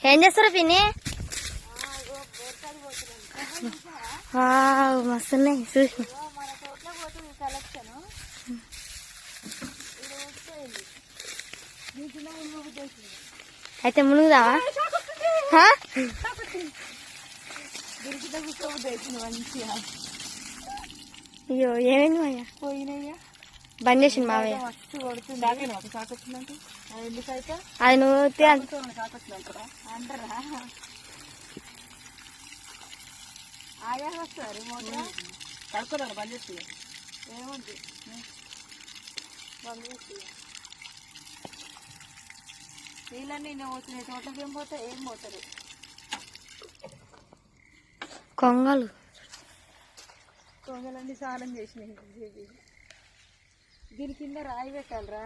ఏం చేస్తారు పిన్ని? మస్తున్నాయి చూసి. అయితే మునుగుదావా? అయ్యో ఏమైంది మాయ? పోయినయ్యా బంద్ చేసింది మామయ్య. అది నువ్వు అంటారా? ఆయా వస్తారు మోటార్ కడుక్కోరా బంద్ చేసి ఏముంది బంద్ చేసి నీళ్ళన్నీ నేను పోతున్నాయి. తోటకి ఏం పోతాయి? ఏం పోతారు కొంగలన్నీ సాలం చేసినాయి. దీని కింద రాయి పెట్టాలరా.